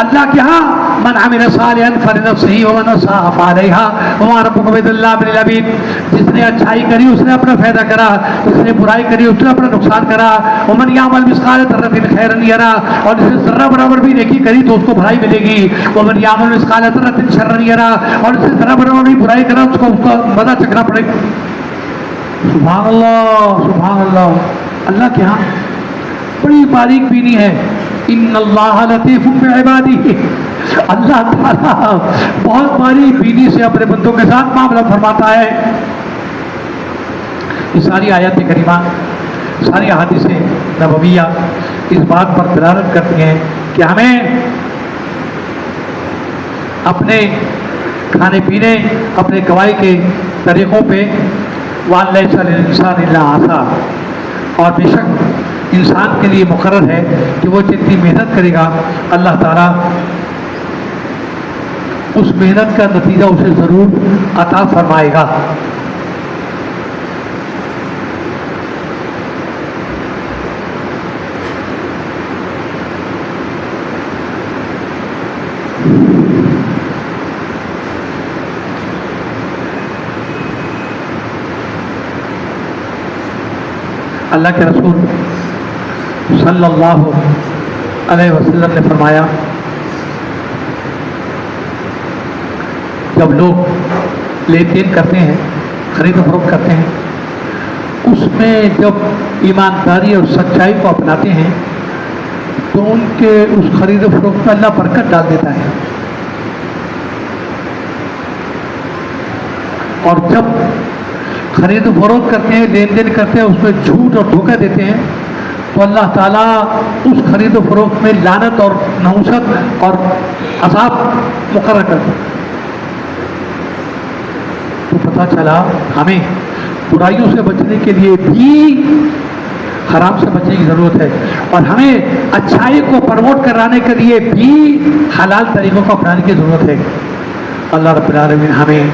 A: اللہ کے ہاں من عمل صالحا فلنفسہ ومن اساء فعلیہا وما ربک بظلام للعبید، جس نے اچھائی کری اس نے اپنا فائدہ کرا، جس نے برائی کری اس نے اپنا نقصان کرا۔ ومن یعمل مثقال ذرۃ خیرا یرہ، اور جس نے ذرہ برابر بھی نیکی کری تو اس کو بھلائی ملے گی۔ ومن یعمل مثقال ذرۃ شرا یرہ، اور جس نے ذرہ برابر بھی برائی کرا اس کو مزہ چکھنا پڑے گا۔ سبحان اللہ، سبحان اللہ، اللہ کے ہاں بڑی باریک بینی ہے۔ ان اللہ لطیف بعبادہ، اللہ تعالیٰ بہت باریک بینی سے اپنے بندوں کے ساتھ معاملہ فرماتا ہے۔ یہ ساری آیات کریمہ، ساری احادیث نبویہ اس بات پر دلالت کرتی ہیں کہ ہمیں اپنے کھانے پینے، اپنے کمائی کے طریقوں پہ وَأَن لَيْسَ لِلْإِنسَانِ إِلَّا مَا سَعَى، اور بے شک انسان کے لیے مقرر ہے کہ وہ جتنی محنت کرے گا اللہ تعالیٰ اس محنت کا نتیجہ اسے ضرور عطا فرمائے گا۔ اللہ کے رسول صلی اللہ علیہ وسلم نے فرمایا جب لوگ لین دین کرتے ہیں، خرید و فروخت کرتے ہیں، اس میں جب ایمانداری اور سچائی کو اپناتے ہیں تو ان کے اس خرید و فروخت میں اللہ برکت ڈال دیتا ہے، اور جب خرید و فروخت کرتے ہیں، لین دین کرتے ہیں، اس میں جھوٹ اور دھوکہ دیتے ہیں تو اللہ تعالیٰ اس خرید و فروخت میں لعنت اور نحوست اور عذاب مقرر کرتے ہیں۔ تو پتہ چلا ہمیں برائیوں سے بچنے کے لیے بھی حرام سے بچنے کی ضرورت ہے، اور ہمیں اچھائی کو پروموٹ کرانے کے لیے بھی حلال طریقوں کو اپنانے کی ضرورت ہے۔ اللہ رب العالمین ہمیں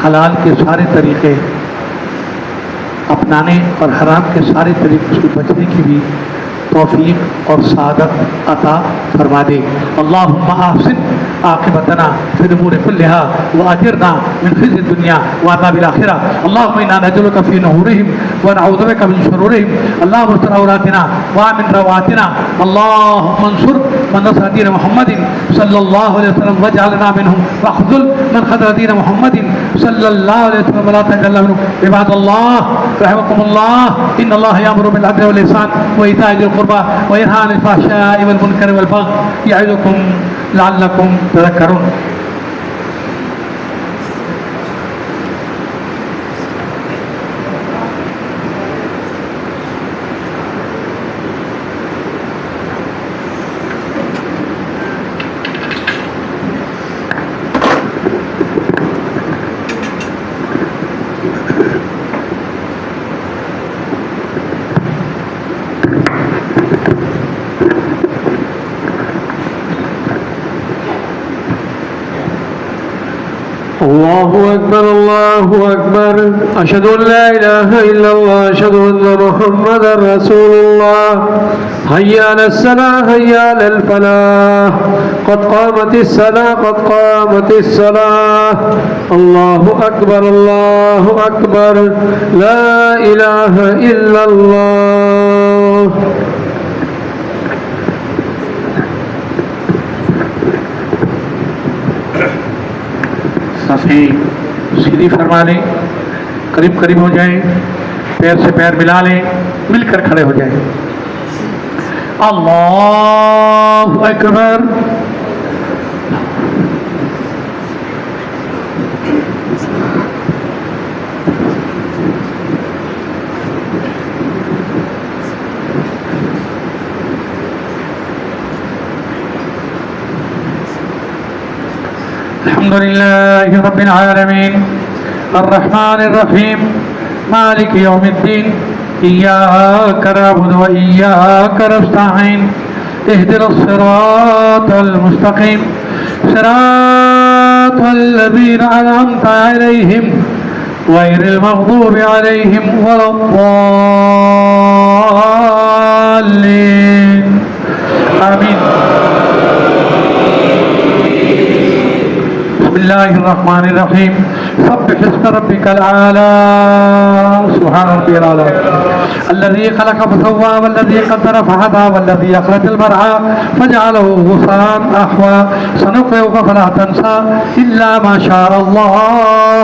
A: حلال کے سارے طریقے اپنانے اور حرام کے سارے طریقوں سے بچنے کی بھی توفیق اور سعادت عطا فرما دے۔ اللہم احسن عاقبتنا فی الامور کلہا واجرنا من خزي الدنیا وعذاب الآخرہ۔ اللہم انا نجعلک فی نحورہم ونعوذ بک من شرورہم۔ اللہم استر عوراتنا وآمن رواتنا۔ اللہم انصر من نصر دین محمد صلی اللہ علیہ وسلم واجعلنا منہم، واخذل من خذل دین محمد صلی اللہ علیہ وسلم ولا تجعلنا منہم۔ عباد اللہ رحمکم اللہ، ان اللہ یامر بالعدل والإحسان وإیتاء ذی القربى وینہی عن الفحشاء والمنکر والبغی یعظکم لعلکم تذکرون۔
B: اللہ اکبر، اشہد ان لا الہ الا اللہ، اشہد ان محمد رسول اللہ، حی علی الصلاۃ حی علی الفلاح، قد قامت الصلاۃ قد قامت الصلاۃ، اللہ اکبر، لا الہ الا اللہ۔
A: صفیں سیدھی فرما لیں، قریب قریب ہو جائیں، پیر سے پیر ملا لیں، مل کر کھڑے ہو جائیں۔ اللہ اکبر۔ الحمد لله رب العالمين الرحمن الرحيم مالك يوم الدين إياك نعبد وإياك نستعين اهدنا الصراط المستقيم صراط الذين أنعمت عليهم غير المغضوب عليهم ولا الضالين آمين۔ بسم اللہ الرحمن الرحیم، سبح اسم ربک العالی، سبحان ربی العالی، الذي خلق فسوى والذي قدر فهدى والذي أخرج المرعى فجعله غثاء أحوى سنقرئك فلا تنسى إلا ما شاء الله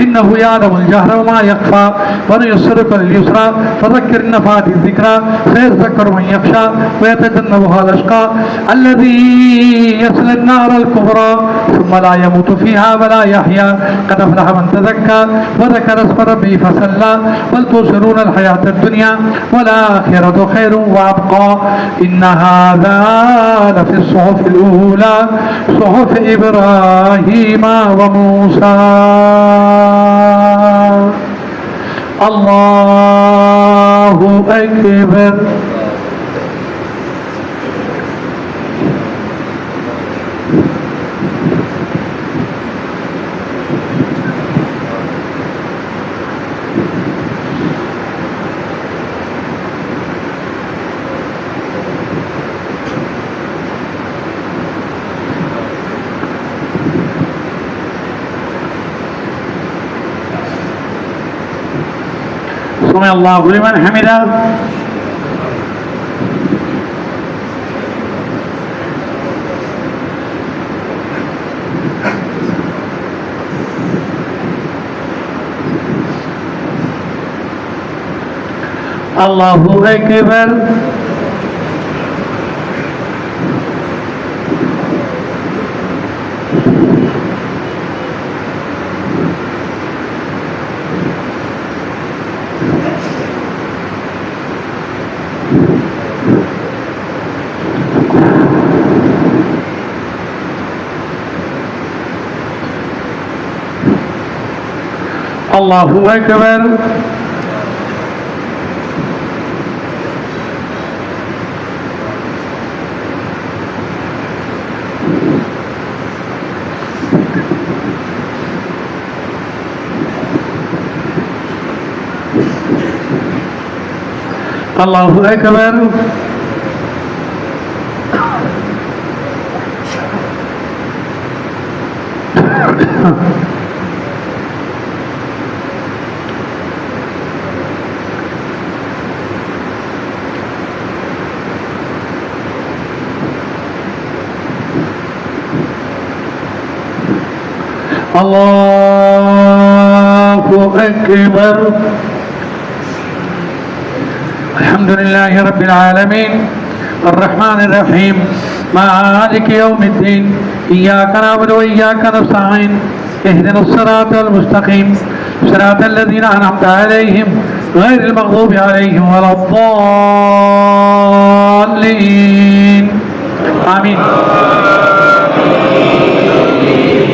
A: إنه يعلم الجهر وما يخفى ونيسرك لليسرى فذكر إن نفعت الذكرى سيذكر من يخشى ويتجنبها الأشقى الذي يصلى النار الكبرى ثم لا يموت فيها ولا يحيى قد أفلح من تزكى وذكر اسم ربه فصلى بل تؤثرون الحياة الدنيا والآخرة خير وأبقى إن هذا لفي الصحف الأولى صحف إبراهيم وموسى۔ الله أكبر۔ سمع اللہ لمن حمدہ۔ الله أكبر. الله أكبر. الله أكبر. الله أكبر. الحمد لله رب العالمين الرحمن الرحيم مالك يوم الدين إياك نعبد وإياك نستعين اهدنا الصراط المستقيم صراط الذين أنعمت عليهم غير المغضوب عليهم ولا الضالين آمين.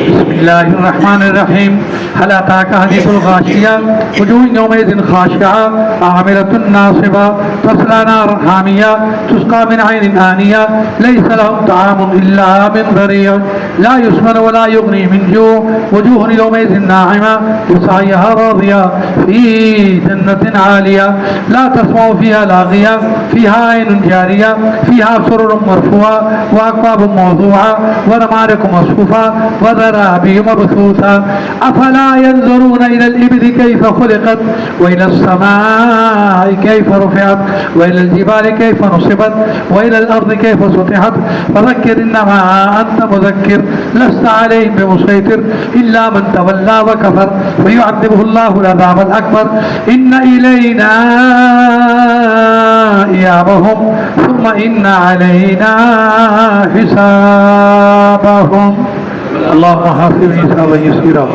A: بسم الله الرحمن الرحيم. هل أتاك حديث الغاشية وجوه يومئذ خاشعة عاملة ناصبة تصلى نارا حامية تسقى من عين آنية ليس لهم طعام إلا من ضريع لا يسمن ولا يغني من جوع وجوه يومئذ ناعمة لسعيها راضية في جنة عالية لا تسمع فيها لاغية فيها عين جارية فيها سرر مرفوعة وأكواب موضوعة ونمارق مصفوفة وزرابي مبثوثة أفلا ينظرون إلى الإبل كيف خلقت وإلى السماء كيف رفعت وإلى الجبال كيف نصبت وإلى الأرض كيف سطحت فذكر إنما أنت مذكر لست عليهم بمسيطر إلا من تولى وكفر فيعذبه الله العذاب الأكبر إن إلينا إيابهم ثم إن علينا حسابهم. اللهم حافظني حسابا يسيرا.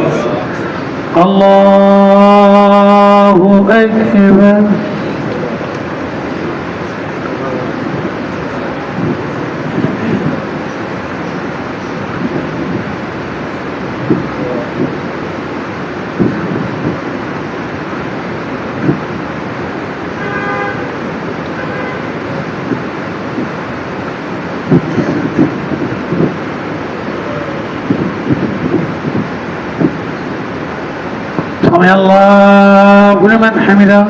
A: الله أكبر. سمع الله لمن حمده.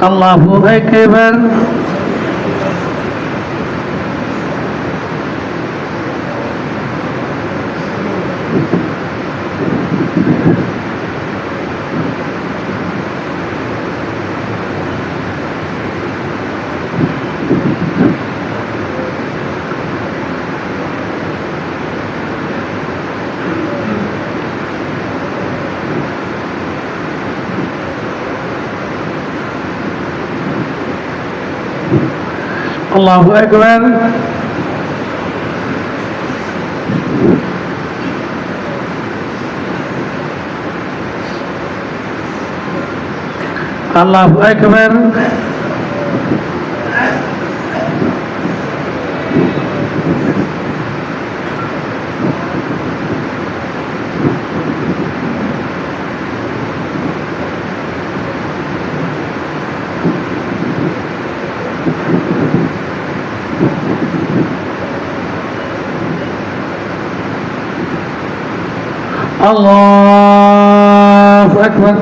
A: الله أكبر. الله أكبر. الله أكبر. الله أكبر.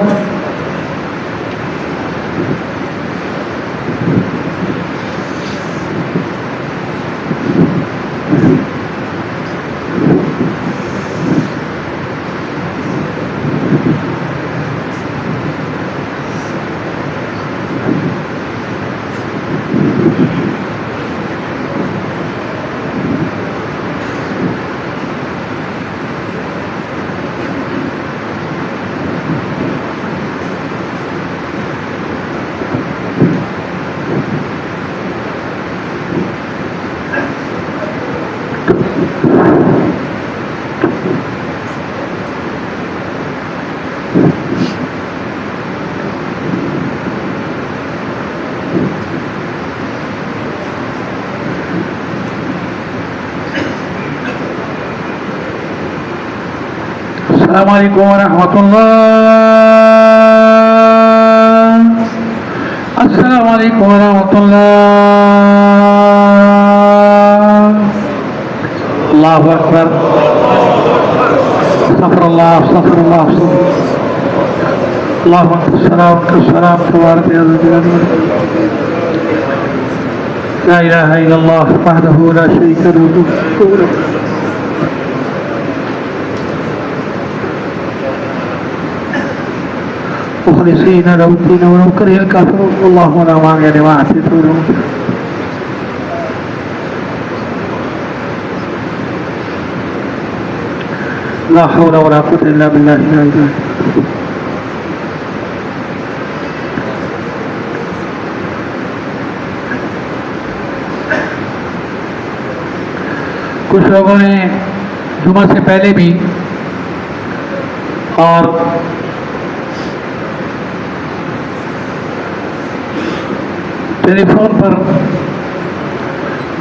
A: السلام علیکم ورحمۃ اللہ، السلام علیکم ورحمۃ اللہ، اللہ اکبر، استغفر اللہ استغفر اللہ استغفر اللہ السلام السلام تبارک یا ذا الجلال والاکرام، لا الہ الا اللہ وحدہ لا شریک لہ مخلصین لہ الدین ولو کرہ الکافرون، اللہم لا مانع لما اعطیت ولا معطی. لا حول ولا قوة الا باللہ العلی العظیم. کچھ لوگوں نے جمعہ سے پہلے بھی اور ٹیلی فون پر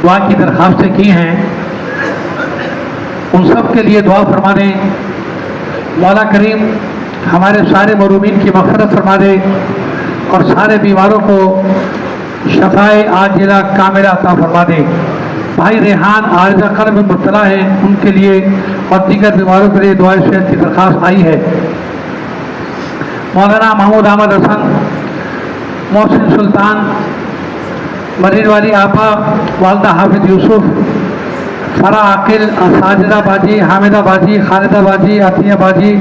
A: دعا کی درخواستیں کی ہیں، ان سب کے لیے دعا فرما دیں. مولا کریم ہمارے سارے مرومین کی مغفرت فرما دے اور سارے بیماروں کو شفائے عاجلہ کاملہ عطا فرما دے. بھائی ریحان عارضہ قلب میں مبتلا ہے، ان کے لیے اور دیگر بیماروں کے لیے دعائے صحت کی درخواست آئی ہے. مولانا محمود احمد حسن، محسن سلطان، مرین والی آپا، والدہ حافظ یوسف، فرا عاقل، ساجدہ باجی، حامدہ باجی، خالدہ باجی، عطیہ باجی،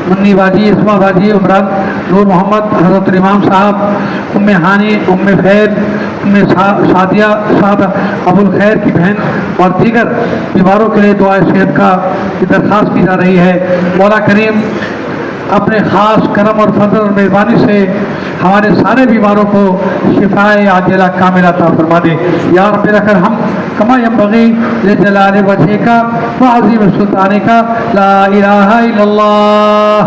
A: منی باجی، اسما باجی، عمران، نور محمد، حضرت الامام صاحب، ام ہانی، ام فید، ام سعدیہ، سعد ابو الخیر کی بہن اور دیگر بیماروں کے لیے دعائے صحت کی درخواست کی جا رہی ہے. مولا کریم اپنے خاص کرم اور فضل اور مہربانی سے ہمارے سارے بیماروں کو شفائے عاجلہ کاملہ عطا فرما دے. یا رب الکرم کما ینبغی لجلال وجہک وعظیم سلطانک، لا الہ الا اللہ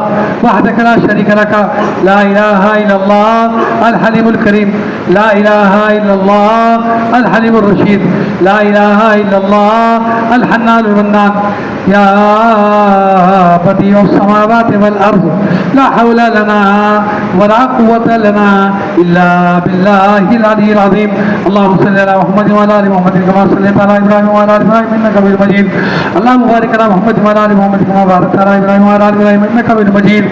A: وحدک لا شریک لک، لا الہ الا اللہ الحلیم الکریم، لا الہ الا اللہ الحلیم الرشید، لا الہ الا اللہ الحنان المنان. یا بدیع السماوات والارض لا حول لنا ولا قوة لنا إلا بالله العلي العظيم. اللهم صل على محمد وعلى آل محمد كما صليت على إبراهيم وعلى آل إبراهيم إنك حميد مجيد. اللهم بارك على محمد وعلى آل محمد كما باركت على إبراهيم وعلى آل إبراهيم إنك حميد مجيد.